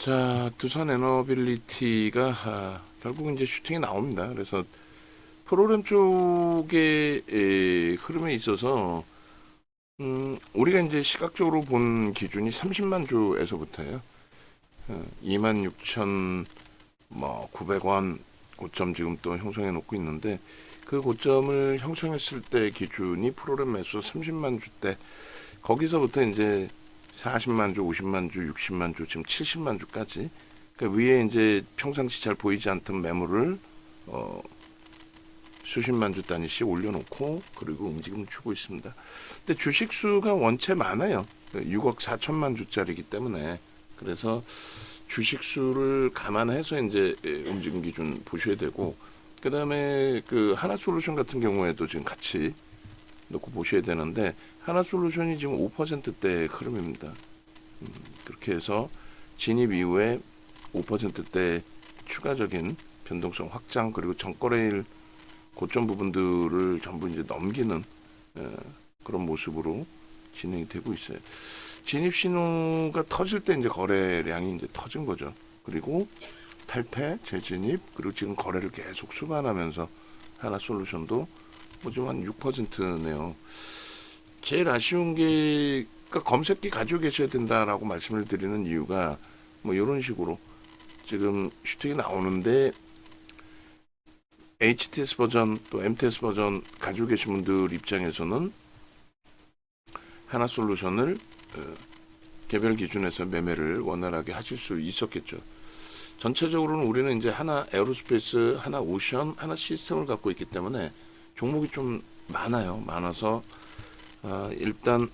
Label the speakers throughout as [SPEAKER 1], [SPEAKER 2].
[SPEAKER 1] 자, 두산 에너빌리티가 결국 이제 슈팅이 나옵니다. 그래서 프로그램 쪽의 흐름에 있어서 우리가 이제 시각적으로 본 기준이 30만 주에서부터예요. 26,900원 고점 지금 또 형성해 놓고 있는데, 그 고점을 형성했을 때 기준이 프로그램 매수 30만 주 때, 거기서부터 이제 40만 주, 50만 주, 60만 주, 지금 70만 주까지, 그러니까 위에 이제 평상시 잘 보이지 않던 매물을 수십만 주 단위씩 올려놓고 그리고 움직임을 주고 있습니다. 근데 주식 수가 원체 많아요. 6억 4천만 주짜리이기 때문에, 그래서 주식 수를 감안해서 이제 움직임 기준 보셔야 되고, 그 다음에 그 하나솔루션 같은 경우에도 지금 같이 놓고 보셔야 되는데, 하나솔루션이 지금 5%대 흐름입니다. 그렇게 해서 진입 이후에 5%대 추가적인 변동성 확장, 그리고 전거래일 고점 부분들을 전부 이제 넘기는 그런 모습으로 진행이 되고 있어요. 진입 신호가 터질 때 이제 거래량이 이제 터진 거죠. 그리고 탈퇴, 재진입, 그리고 지금 거래를 계속 수반하면서 하나솔루션도 뭐 지금 한 6%네요. 제일 아쉬운 게, 그러니까 검색기 가지고 계셔야 된다라고 말씀을 드리는 이유가 뭐 이런 식으로 지금 슈팅이 나오는데, HTS 버전 또 MTS 버전 가지고 계신 분들 입장에서는 하나솔루션을 개별 기준에서 매매를 원활하게 하실 수 있었겠죠. 전체적으로는 우리는 이제 하나 에어로스페이스, 하나 오션, 하나 시스템을 갖고 있기 때문에 종목이 좀 많아서 일단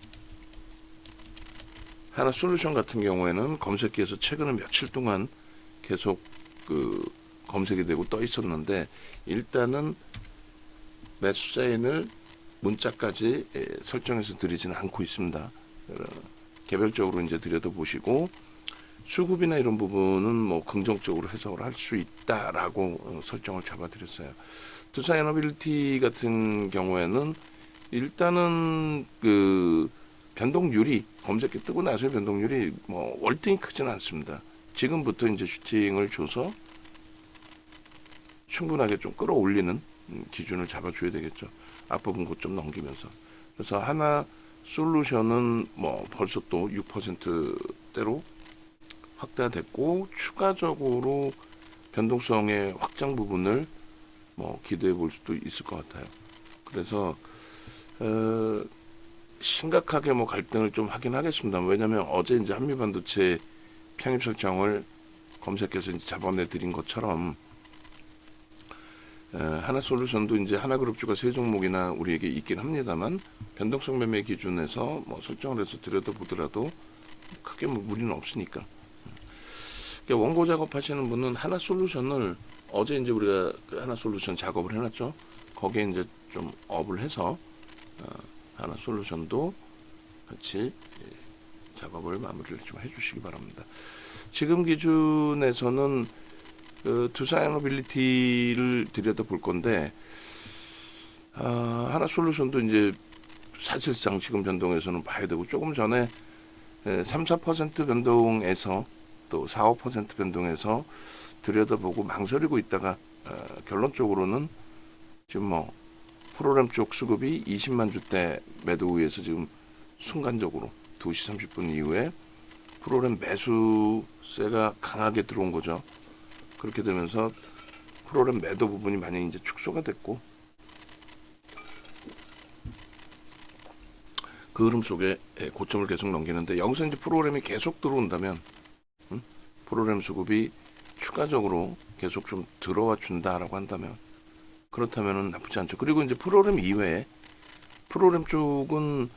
[SPEAKER 1] 하나솔루션 같은 경우에는 검색기에서 최근에 며칠 동안 계속 그 검색이 되고 떠 있었는데, 일단은 매수 사인을 문자까지 설정해서 드리지는 않고 있습니다. 개별적으로 이제 들여다보시고 수급이나 이런 부분은 뭐 긍정적으로 해석을 할 수 있다라고 설정을 잡아드렸어요. 두산 에너빌리티 같은 경우에는 일단은 그 변동률이, 검색기 뜨고 나서 변동률이 뭐 월등히 크지는 않습니다. 지금부터 이제 슈팅을 줘서 충분하게 좀 끌어올리는 기준을 잡아줘야 되겠죠. 앞부분 고점 넘기면서. 그래서 하나 솔루션은 뭐 벌써 또 6%대로 확대됐고, 추가적으로 변동성의 확장 부분을 뭐 기대해 볼 수도 있을 것 같아요. 그래서 심각하게 뭐 갈등을 좀 하긴 하겠습니다. 왜냐하면 어제 이제 한미반도체 편입 설정을 검색해서 이제 잡아내 드린 것처럼, 하나솔루션도 이제 하나그룹주가 세 종목이나 우리에게 있긴 합니다만, 변동성 매매 기준에서 뭐 설정을 해서 들여다보더라도 크게 뭐 무리는 없으니까. 그러니까 원고 작업하시는 분은 하나솔루션을 어제 이제 우리가 그 하나솔루션 작업을 해놨죠. 거기에 이제 좀 업을 해서 하나솔루션도 같이 작업을 마무리를 좀 해주시기 바랍니다. 지금 기준에서는 그 두산 에너빌리티를 들여다볼 건데, 하나솔루션도 이제 사실상 지금 변동에서는 봐야 되고, 조금 전에 3, 4% 변동에서 또 4, 5% 변동에서 들여다보고 망설이고 있다가 결론적으로는 지금 뭐 프로그램 쪽 수급이 20만 주대 매도 우에서 지금 순간적으로 2시 30분 이후에 프로그램 매수세가 강하게 들어온 거죠. 그렇게 되면서 프로그램 매도 부분이 만약에 이제 축소가 됐고, 그 흐름 속에 고점을 계속 넘기는데, 여기서 이제 프로그램이 계속 들어온다면, 프로그램 수급이 추가적으로 계속 좀 들어와 준다라고 한다면, 그렇다면은 나쁘지 않죠. 그리고 이제 프로그램 이외에, 프로그램 쪽은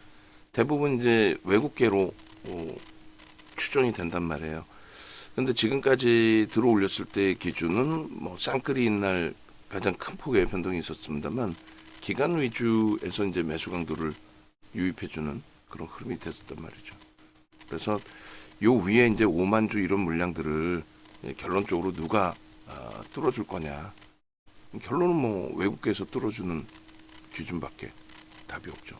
[SPEAKER 1] 대부분 이제 외국계로 추정이 된단 말이에요. 근데 지금까지 들어 올렸을 때 기준은 뭐 쌍끌이인 날 가장 큰 폭의 변동이 있었습니다만, 기간 위주에서 이제 매수 강도를 유입해주는 그런 흐름이 됐었단 말이죠. 그래서 요 위에 이제 5만 주 이런 물량들을 결론적으로 누가 뚫어줄 거냐. 결론은 뭐 외국계에서 뚫어주는 기준밖에 답이 없죠.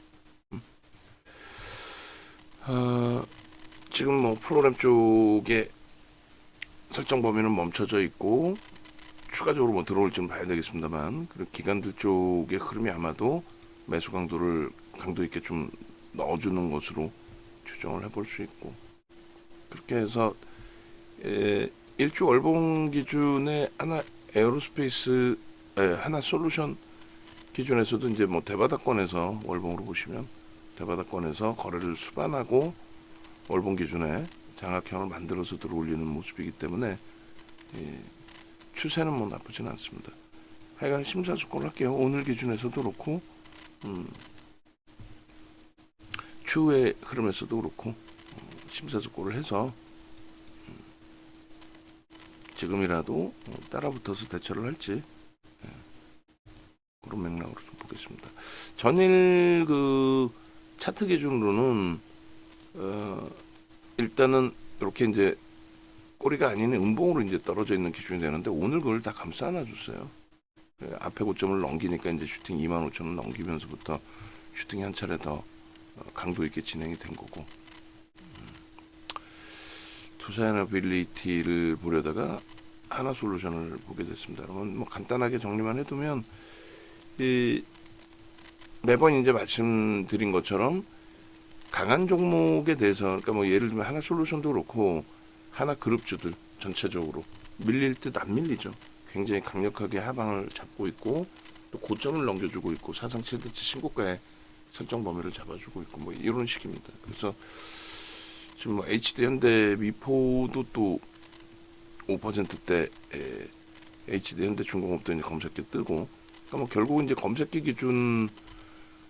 [SPEAKER 1] 지금 뭐 프로그램 쪽에 설정 범위는 멈춰져 있고 추가적으로 뭐 들어올지는 봐야 되겠습니다만, 그리고 기관들 쪽의 흐름이 아마도 매수 강도 있게 좀 넣어주는 것으로 추정을 해볼 수 있고, 그렇게 해서 1주 월봉 기준에 하나 에어로스페이스 하나 솔루션 기준에서도 이제 뭐 대바닥권에서 월봉으로 보시면 대바닥권에서 거래를 수반하고 월봉 기준에 장악형을 만들어서 들어올리는 모습이기 때문에 추세는 뭐 나쁘진 않습니다. 하여간 심사숙고를 할게요. 오늘 기준에서도 그렇고 추후의 흐름에서도 그렇고 심사숙고를 해서 지금이라도 따라붙어서 대처를 할지 그런 맥락으로 좀 보겠습니다. 전일 그 차트 기준으로는 일단은 이렇게 이제 꼬리가 아닌 음봉으로 이제 떨어져 있는 기준이 되는데, 오늘 그걸 다 감싸 안아줬어요. 앞에 고점을 넘기니까 이제 슈팅 25,000원 넘기면서부터 슈팅이 한 차례 더 강도 있게 진행이 된 거고, 투자이너빌리티를 보려다가 하나솔루션을 보게 됐습니다. 여러분 뭐 간단하게 정리만 해두면 매번 이제 말씀드린 것처럼 강한 종목에 대해서, 그러니까 뭐 예를 들면 하나솔루션도 그렇고 하나그룹주들 전체적으로 밀릴 듯 안 밀리죠. 굉장히 강력하게 하방을 잡고 있고 또 고점을 넘겨주고 있고 사상 최대치 신고가의 설정 범위를 잡아주고 있고 뭐 이런 식입니다. 그래서 지금 뭐 HD 현대 미포도 또 5%대 HD 현대 중공업도 이제 검색기 뜨고, 그러니까 뭐 결국은 이제 검색기 기준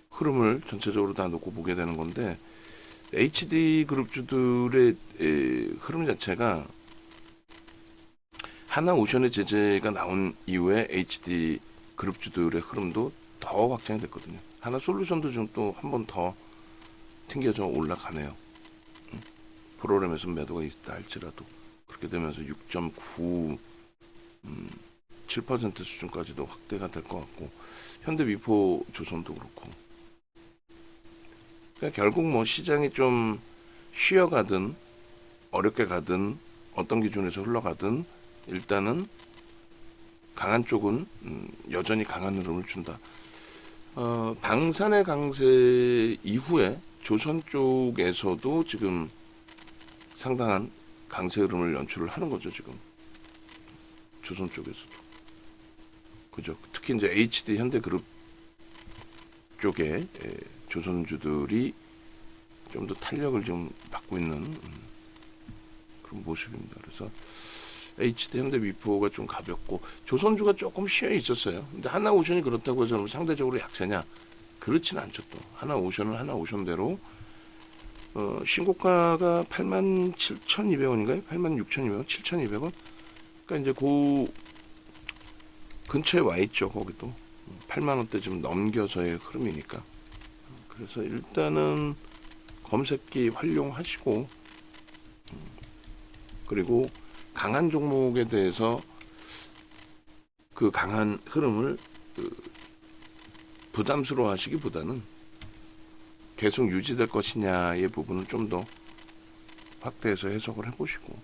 [SPEAKER 1] 흐름을 전체적으로 다 놓고 보게 되는 건데, HD 그룹주들의 흐름 자체가 하나오션의 제재가 나온 이후에 HD 그룹주들의 흐름도 더 확장이 됐거든요. 하나솔루션도 좀 또 한 번 더 튕겨져 올라가네요. 프로그램에서 매도가 있다 할지라도 그렇게 되면서 6.9 7% 수준까지도 확대가 될 것 같고, 현대미포 조선도 그렇고, 그러니까 결국 뭐 시장이 좀 쉬어가든 어렵게 가든 어떤 기준에서 흘러가든 일단은 강한 쪽은 여전히 강한 흐름을 준다. 방산의 강세 이후에 조선 쪽에서도 지금 상당한 강세 흐름을 연출을 하는 거죠. 지금 조선 쪽에서도 그죠. 특히 이제 HD 현대그룹 쪽에 조선주들이 좀 더 탄력을 좀 받고 있는 그런 모습입니다. 그래서 HD 현대미포가 좀 가볍고 조선주가 조금 쉬어 있었어요. 근데 하나오션이 그렇다고 해서 상대적으로 약세냐? 그렇진 않죠. 또 하나오션은 하나오션대로 신고가가 87,200원인가요? 86,200원, 7,200원? 그러니까 이제 그 근처에 와 있죠. 거기도 8만 원대 좀 넘겨서의 흐름이니까. 그래서 일단은 검색기 활용하시고, 그리고 강한 종목에 대해서 그 강한 흐름을 부담스러워 하시기보다는 계속 유지될 것이냐의 부분을 좀 더 확대해서 해석을 해보시고,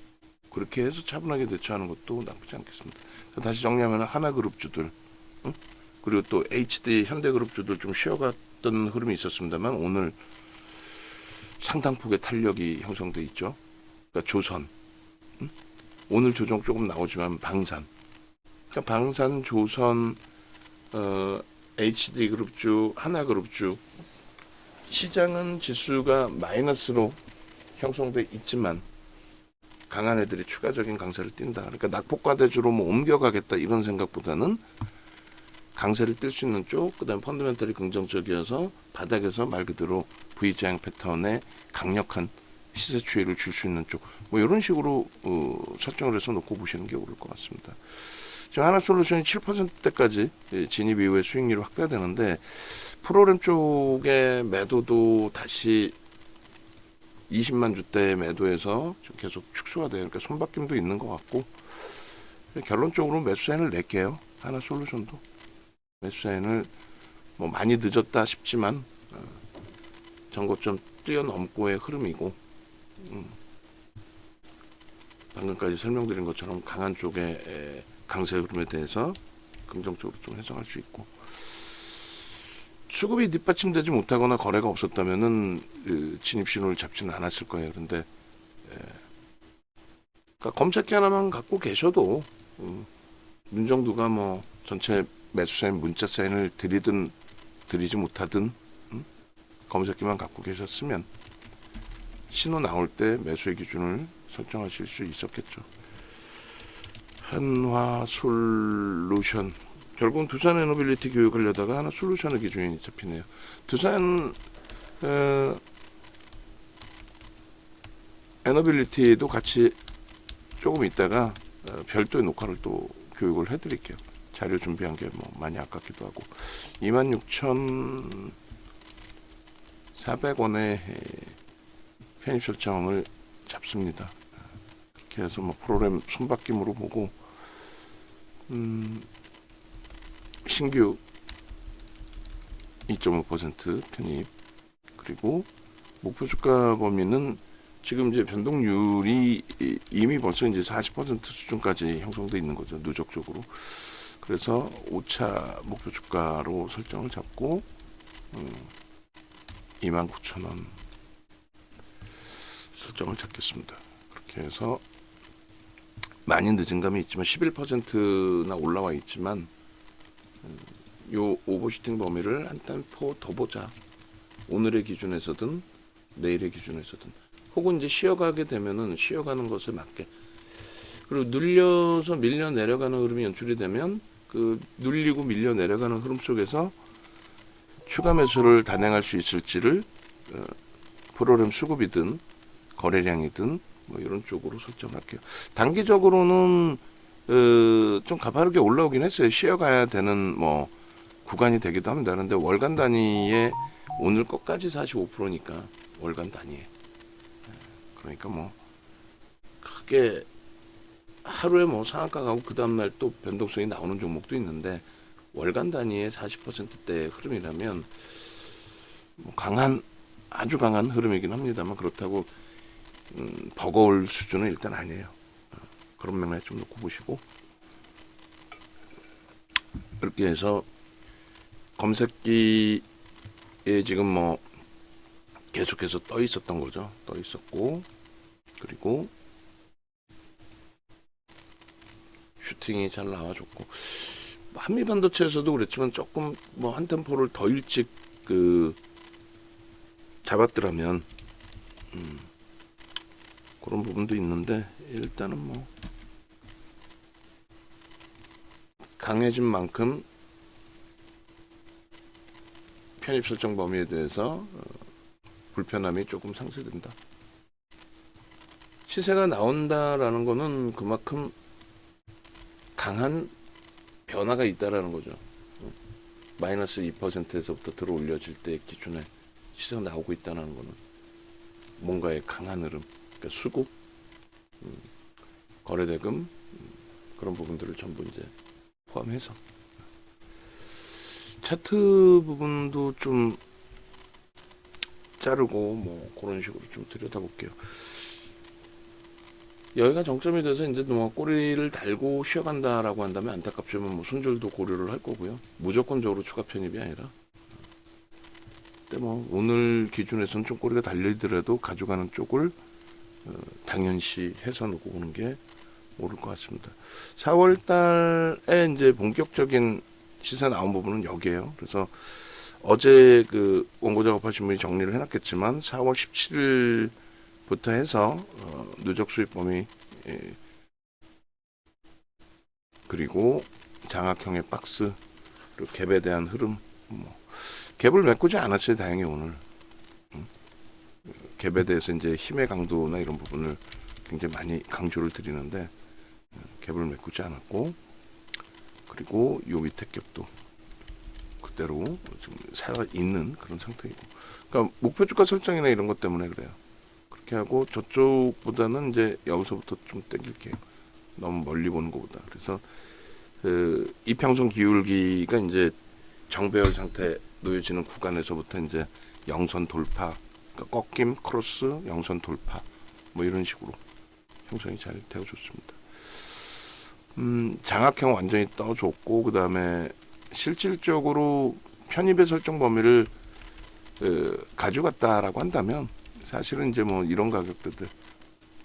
[SPEAKER 1] 그렇게 해서 차분하게 대처하는 것도 나쁘지 않겠습니다. 다시 정리하면 하나그룹주들, 그리고 또 HD 현대그룹주들 좀 쉬어갔던 흐름이 있었습니다만 오늘 상당폭의 탄력이 형성돼 있죠. 그러니까 조선, 오늘 조정 조금 나오지만 방산, 그러니까 방산, 조선, HD 그룹주, 하나그룹주, 시장은 지수가 마이너스로 형성돼 있지만 강한 애들이 추가적인 강세를 띈다. 그러니까 낙폭과대주로 뭐 옮겨가겠다 이런 생각보다는 강세를 띨 수 있는 쪽, 그다음 펀더멘털이 긍정적이어서 바닥에서 말 그대로 V자형 패턴의 강력한 시세 추이를 줄 수 있는 쪽, 뭐 이런 식으로 설정을 해서 놓고 보시는 게 옳을 것 같습니다. 지금 하나솔루션이 7%대까지 진입 이후에 수익률이 확대되는데 프로그램 쪽의 매도도 다시 20만 주대 매도해서 좀 계속 축소가 돼요. 그러니까 손바뀜도 있는 것 같고, 결론적으로 매수 사인을 낼게요. 하나솔루션도 매수 사인을 뭐 많이 늦었다 싶지만 전고점 뛰어넘고의 흐름이고, 방금까지 설명드린 것처럼 강한 쪽의 강세 흐름에 대해서 긍정적으로 좀 해석할 수 있고, 수급이 뒷받침되지 못하거나 거래가 없었다면은 진입 신호를 잡지는 않았을 거예요. 그런데 그러니까 검색기 하나만 갖고 계셔도 문정두가 뭐 전체 매수 사인, 문자 사인을 드리든 드리지 못하든 검색기만 갖고 계셨으면 신호 나올 때 매수의 기준을 설정하실 수 있었겠죠. 한화솔루션, 결국은 두산 에너빌리티 교육하려다가 하나솔루션의 기준이 잡히네요. 두산 에너빌리티도 같이 조금 있다가 별도의 녹화를 또 교육을 해드릴게요. 자료 준비한 게 뭐 많이 아깝기도 하고. 26,400원에 편입 설정을 잡습니다. 그렇게 해서 뭐 프로그램 손바뀜으로 보고 신규 2.5% 편입, 그리고 목표 주가 범위는 지금 이제 변동률이 이미 벌써 이제 40% 수준까지 형성돼 있는 거죠, 누적적으로. 그래서 5차 목표 주가로 설정을 잡고 29,000원 설정을 잡겠습니다. 그렇게 해서 많이 늦은 감이 있지만 11%나 올라와 있지만 요 오버슈팅 범위를 한 템포 더 보자. 오늘의 기준에서든 내일의 기준에서든, 혹은 이제 쉬어가게 되면은 쉬어가는 것에 맞게, 그리고 눌려서 밀려 내려가는 흐름이 연출이 되면 그 눌리고 밀려 내려가는 흐름 속에서 추가 매수를 단행할 수 있을지를 프로그램 수급이든 거래량이든 뭐 이런 쪽으로 설정할게요. 단기적으로는 좀 가파르게 올라오긴 했어요. 쉬어가야 되는 뭐 구간이 되기도 합니다. 그런데 월간 단위에 오늘 것까지 45%니까 월간 단위에, 그러니까 뭐 크게 하루에 뭐 상한가 가고 그 다음날 또 변동성이 나오는 종목도 있는데, 월간 단위의 40%대의 흐름이라면 뭐 강한, 아주 강한 흐름이긴 합니다만, 그렇다고 버거울 수준은 일단 아니에요. 그런 맥락에 좀 놓고 보시고, 이렇게 해서 검색기에 지금 뭐 계속해서 떠 있었던 거죠. 떠 있었고, 그리고 슈팅이 잘 나와줬고, 한미반도체에서도 그랬지만 조금 뭐 한 템포를 더 일찍 잡았더라면 그런 부분도 있는데, 일단은 뭐 강해진 만큼 편입 설정 범위에 대해서 불편함이 조금 상쇄된다. 시세가 나온다라는 거는 그만큼 강한 변화가 있다라는 거죠. 마이너스 2%에서부터 들어 올려질 때 기준에 시세가 나오고 있다는 거는 뭔가의 강한 흐름, 그러니까 수급, 거래대금, 그런 부분들을 전부 이제 포함해서. 차트 부분도 좀 자르고 뭐 그런 식으로 좀 들여다볼게요. 여기가 정점이 돼서 이제 뭐 꼬리를 달고 쉬어간다라고 한다면 안타깝지만 뭐 손절도 고려를 할 거고요. 무조건적으로 추가 편입이 아니라. 근데 뭐 오늘 기준에서는 좀 꼬리가 달리더라도 가져가는 쪽을 당연시 해서 놓고 오는 게 옳을 것 같습니다. 4월 달에 이제 본격적인 시세 나온 부분은 여기에요. 그래서 어제 그 원고 작업하신 분이 정리를 해놨겠지만 4월 17일부터 해서 누적 수익 범위, 그리고 장악형의 박스, 그리고 갭에 대한 흐름, 뭐 갭을 메꾸지 않았어요. 다행히 오늘 갭에 대해서 이제 힘의 강도나 이런 부분을 굉장히 많이 강조를 드리는데 갭을 메꾸지 않았고, 그리고 요 밑에 갭도 그대로 지금 살아 있는 그런 상태이고, 그러니까 목표 주가 설정이나 이런 것 때문에 그래요. 그렇게 하고 저쪽보다는 이제 여기서부터 좀 땡길게요. 너무 멀리 보는 것보다. 그래서 이평선 기울기가 이제 정배열 상태 놓여지는 구간에서부터 이제 영선 돌파, 그러니까 꺾임 크로스 영선 돌파, 뭐 이런 식으로 형성이 잘 되어 좋습니다. 장악형 완전히 떠줬고, 그 다음에 실질적으로 편입의 설정 범위를 가져갔다라고 한다면 사실은 이제 뭐 이런 가격대들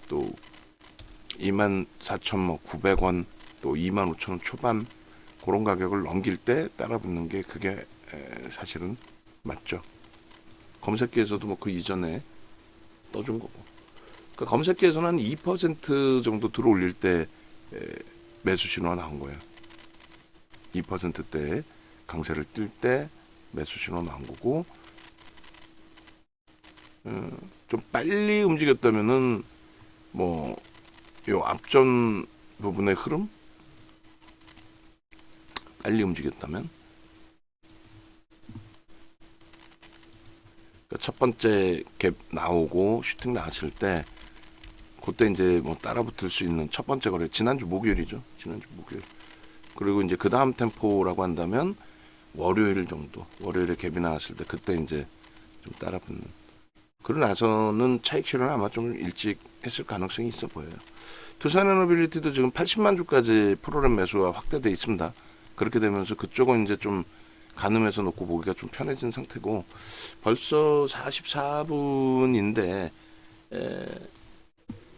[SPEAKER 1] 또 24,900원 또 25,000원 초반 그런 가격을 넘길 때 따라붙는 게 그게 사실은 맞죠. 검색기에서도 뭐 그 이전에 떠준 거고. 그러니까 검색기에서는 한 2% 정도 들어올릴 때 매수 신호가 나온 거예요. 2%대 강세를 뜰 때 매수 신호 나온 거고, 좀 빨리 움직였다면은 뭐 요 앞전 부분의 흐름 빨리 움직였다면, 그러니까 첫 번째 갭 나오고 슈팅 나왔을 때 그때 이제 뭐 따라붙을 수 있는 첫 번째 거래, 지난주 목요일이죠. 지난주 목요일. 그리고 이제 그 다음 템포라고 한다면 월요일 정도, 월요일에 갭이 나왔을 때 그때 이제 좀 따라붙는. 그러고 나서는 차익 실현을 아마 좀 일찍 했을 가능성이 있어 보여요. 두산에너빌리티도 지금 80만 주까지 프로그램 매수가 확대돼 있습니다. 그렇게 되면서 그쪽은 이제 좀 가늠해서 놓고 보기가 좀 편해진 상태고, 벌써 44분인데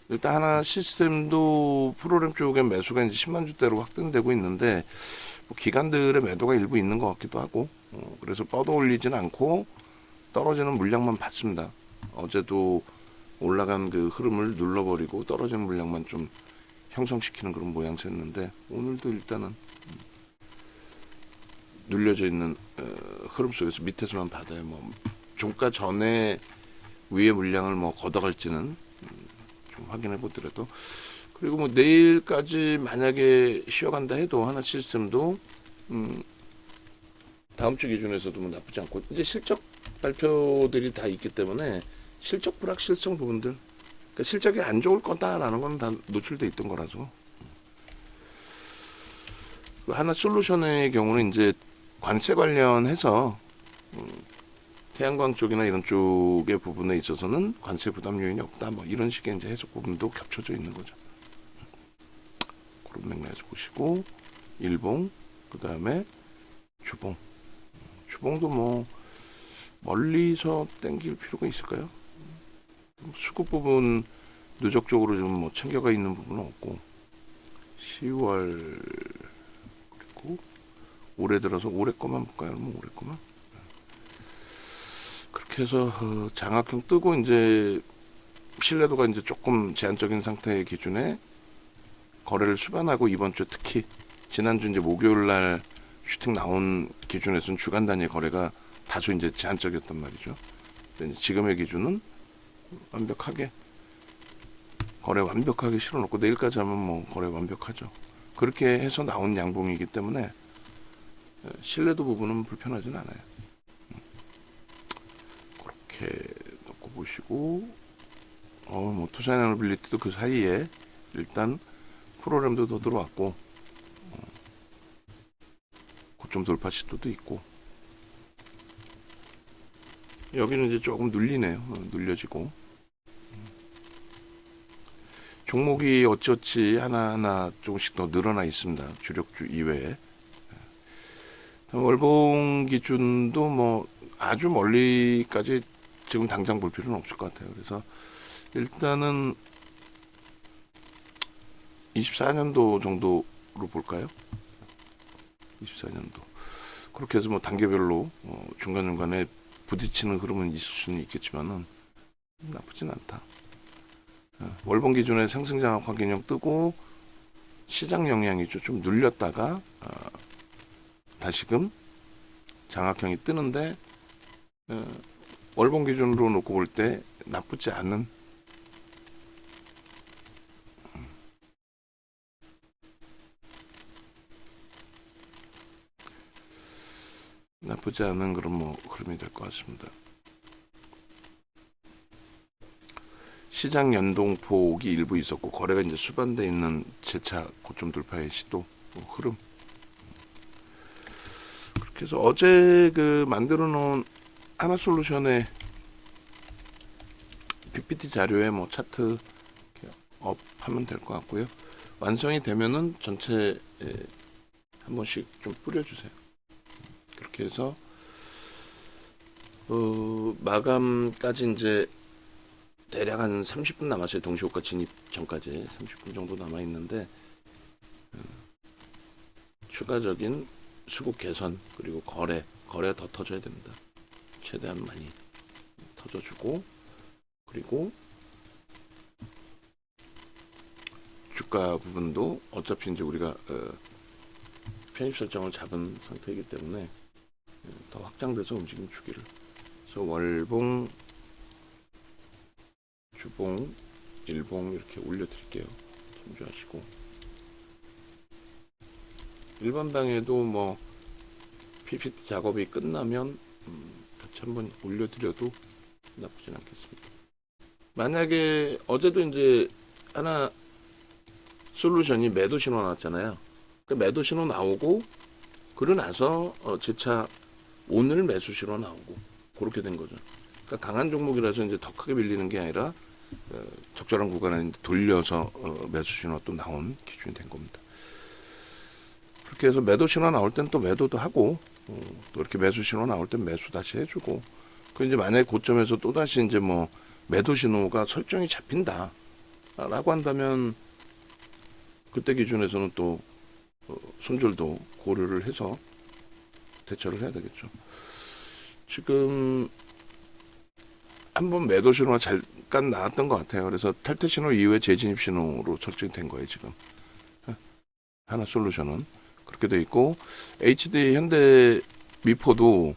[SPEAKER 1] 일단 하나 시스템도 프로그램 쪽에 매수가 이제 10만 주대로 확대되고 있는데, 뭐 기관들의 매도가 일부 있는 것 같기도 하고, 그래서 뻗어 올리지는 않고 떨어지는 물량만 받습니다. 어제도 올라간 그 흐름을 눌러버리고 떨어지는 물량만 좀 형성시키는 그런 모양새였는데, 오늘도 일단은 눌려져 있는 흐름 속에서 밑에서만 받아요. 뭐 종가 전에 위에 물량을 뭐 걷어갈지는 좀 확인해 보더라도. 그리고 뭐 내일까지 만약에 쉬어간다 해도 하나 시스템도 다음 주 기준에서도 뭐 나쁘지 않고, 이제 실적 발표들이 다 있기 때문에 실적 불확실성 부분들, 그러니까 실적이 안 좋을 거다라는 건 다 노출돼 있던 거라서. 하나 솔루션의 경우는 이제 관세 관련해서 태양광 쪽이나 이런 쪽의 부분에 있어서는 관세 부담 요인이 없다, 뭐 이런 식의 이제 해석 부분도 겹쳐져 있는 거죠. 그런 맥락에서 보시고, 일봉, 그 다음에 주봉. 주봉도 뭐 멀리서 땡길 필요가 있을까요? 수급 부분 누적적으로 좀 뭐 챙겨가 있는 부분은 없고, 10월 그리고 올해 들어서 올해 거만 볼까요? 뭐 올해 거만. 그렇게 해서 장악형 뜨고 이제 신뢰도가 이제 조금 제한적인 상태의 기준에 거래를 수반하고, 이번 주 특히 지난주 이제 목요일 날 슈팅 나온 기준에서는 주간 단위 거래가 다소 이제 제한적이었단 말이죠. 근데 지금의 기준은 완벽하게 거래 완벽하게 실어놓고 내일까지 하면 뭐 거래 완벽하죠. 그렇게 해서 나온 양봉이기 때문에 신뢰도 부분은 불편하진 않아요. 그렇게 놓고 보시고, 뭐 투자에너빌리티도 그 사이에 일단 프로그램도 더 들어왔고, 고점 돌파 시도도 있고, 여기는 이제 조금 눌리네요. 눌려지고, 종목이 어찌어찌 하나하나 조금씩 더 늘어나 있습니다. 주력주 이외에. 월봉 기준도 뭐 아주 멀리까지 지금 당장 볼 필요는 없을 것 같아요. 그래서 일단은 24년도 정도로 볼까요? 24년도. 그렇게 해서 뭐 단계별로 중간중간에 부딪히는 흐름은 있을 수는 있겠지만은 나쁘진 않다. 월봉 기준에 상승장악 확인형 뜨고 시장 영향이죠. 좀 눌렸다가 다시금 장악형이 뜨는데, 월봉 기준으로 놓고 볼 때 나쁘지 않은 그런 뭐 흐름이 될 것 같습니다. 시장 연동폭이 일부 있었고, 거래가 이제 수반돼 있는 재차 고점 돌파의 시도, 뭐 흐름. 그렇게 해서 어제 그 만들어 놓은 하나솔루션의 PPT 자료에 뭐 차트 업 하면 될 것 같고요. 완성이 되면은 전체에 한 번씩 좀 뿌려주세요. 그렇게 해서 마감까지 이제 대략 한 30분 남았어요. 동시효과 진입 전까지 30분 정도 남아 있는데 추가적인 수급 개선 그리고 거래 더 터져야 됩니다. 최대한 많이 터져주고, 그리고 주가 부분도 어차피 이제 우리가 편입 설정을 잡은 상태이기 때문에 더 확장돼서 움직임 주기를. 그래서 월봉, 주봉, 일봉 이렇게 올려드릴게요. 참조하시고, 일반 방에도 뭐 PPT 작업이 끝나면 같이 한번 올려드려도 나쁘진 않겠습니다. 만약에 어제도 이제 하나 솔루션이 매도 신호 나왔잖아요. 그 매도 신호 나오고 그러고 나서 재차 오늘 매수 신호 나오고 그렇게 된 거죠. 그러니까 강한 종목이라서 이제 더 크게 밀리는 게 아니라 적절한 구간에 돌려서 매수 신호 또 나온 기준이 된 겁니다. 그렇게 해서 매도 신호 나올 땐 또 매도도 하고 또 이렇게 매수 신호 나올 땐 매수 다시 해주고, 그 이제 만약에 고점에서 또 다시 이제 뭐 매도 신호가 설정이 잡힌다라고 한다면 그때 기준에서는 또 손절도 고려를 해서 대처를 해야 되겠죠. 지금 한번 매도 신호가 잠깐 나왔던 것 같아요. 그래서 탈퇴 신호 이후에 재진입 신호로 설정이 된 거예요. 지금 하나 솔루션은 그렇게 돼 있고, HD 현대 미포도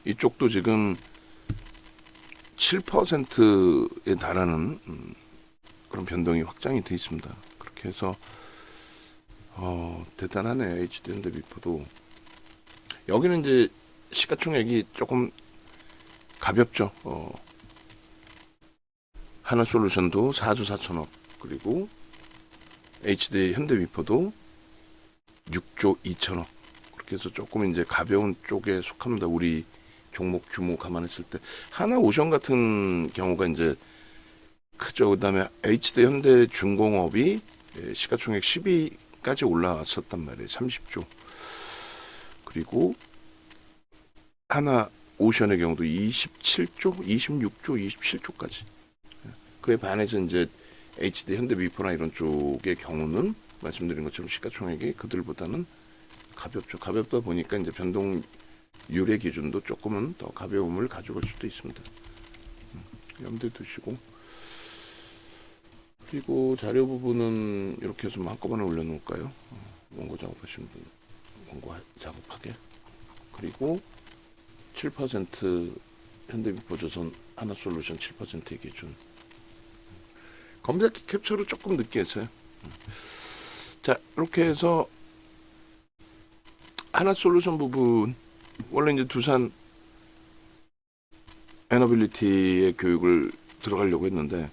[SPEAKER 1] 이쪽도 지금 7%에 달하는 그런 변동이 확장이 돼 있습니다. 그렇게 해서 대단하네요. HD 현대 미포도. 여기는 이제 시가총액이 조금 가볍죠. 하나 솔루션도 4조 4천억, 그리고 HD 현대 미포도 6조 2천억. 그렇게 해서 조금 이제 가벼운 쪽에 속합니다. 우리 종목 규모 감안했을 때. 하나오션 같은 경우가 이제 크죠. 그다음에 HD 현대 중공업이 시가총액 10위까지 올라왔었단 말이에요. 30조. 그리고 하나오션의 경우도 27조, 26조, 27조까지. 그에 반해서 이제 HD 현대 미포나 이런 쪽의 경우는 말씀드린 것처럼 시가총액이 그들보다는 가볍죠. 가볍다 보니까 이제 변동률의 기준도 조금은 더 가벼움을 가져갈 수도 있습니다. 염두에 두시고, 그리고 자료 부분은 이렇게 해서 한꺼번에 올려놓을까요? 원고 작업하시는 분 원고 작업하게. 그리고 7% 현대미포조선 하나솔루션 7%의 기준. 검색 캡처를 조금 늦게 했어요. 자, 이렇게 해서 하나솔루션 부분, 원래 이제 두산 에너빌리티의 교육을 들어가려고 했는데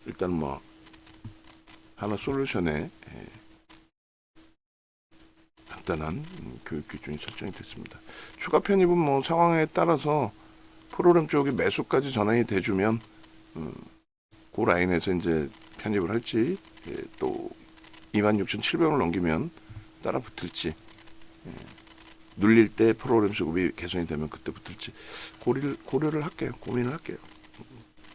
[SPEAKER 1] 일단 뭐 하나솔루션에 간단한 교육 기준이 설정이 됐습니다. 추가 편입은 뭐 상황에 따라서 프로그램 쪽에 매수까지 전환이 돼주면 그 라인에서 이제 편입을 할지, 또 26,700원을 넘기면 따라 붙을지, 눌릴 때 프로그램 수급이 개선이 되면 그때 붙을지 고려를 할게요. 고민을 할게요.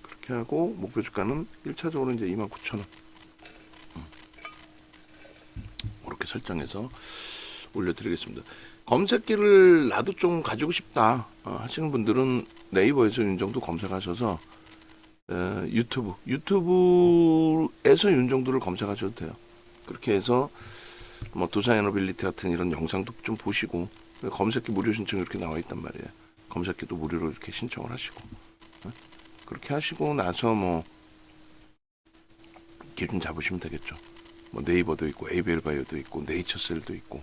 [SPEAKER 1] 그렇게 하고 목표 주가는 1차적으로 이제 29,000원 그렇게 설정해서 올려드리겠습니다. 검색기를 나도 좀 가지고 싶다 하시는 분들은 네이버에서 윤정도 검색하셔서 유튜브에서 윤정도를 검색하셔도 돼요. 그렇게 해서 뭐 두산에너빌리티 같은 이런 영상도 좀 보시고, 검색기 무료 신청 이렇게 나와 있단 말이에요. 검색기도 무료로 이렇게 신청을 하시고, 그렇게 하시고 나서 뭐 기준 잡으시면 되겠죠. 뭐 네이버도 있고 에이벨바이오도 있고 네이처셀도 있고,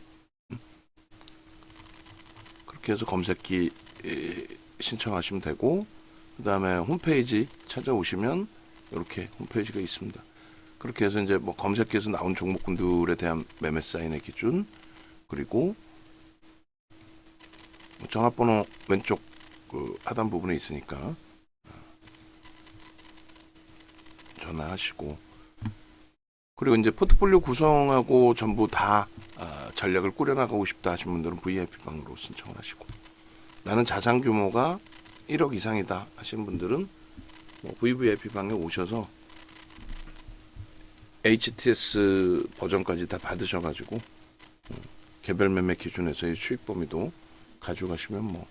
[SPEAKER 1] 그렇게 해서 검색기 신청하시면 되고, 그 다음에 홈페이지 찾아오시면 이렇게 홈페이지가 있습니다. 그렇게 해서 이제 뭐 검색기에서 나온 종목군들에 대한 매매 사인의 기준, 그리고 전화번호 왼쪽 그 하단 부분에 있으니까 변화하시고, 그리고 이제 포트폴리오 구성하고 전부 다 전략을 꾸려나가고 싶다 하신 분들은 VIP 방으로 신청을 하시고, 나는 자산 규모가 1억 이상이다 하시는 분들은 뭐 VVIP 방에 오셔서 HTS 버전까지 다 받으셔가지고 개별 매매 기준에서의 수익 범위도 가져가시면 뭐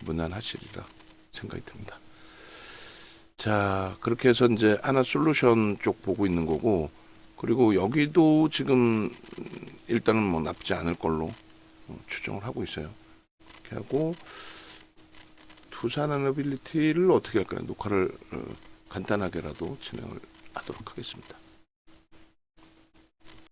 [SPEAKER 1] 무난하시리라 생각이 듭니다. 자, 그렇게 해서 이제 하나 솔루션 쪽 보고 있는 거고, 그리고 여기도 지금 일단은 뭐 나쁘지 않을 걸로 추정을 하고 있어요. 이렇게 하고 두산 애너빌리티를 어떻게 할까요? 녹화를 간단하게라도 진행을 하도록 하겠습니다.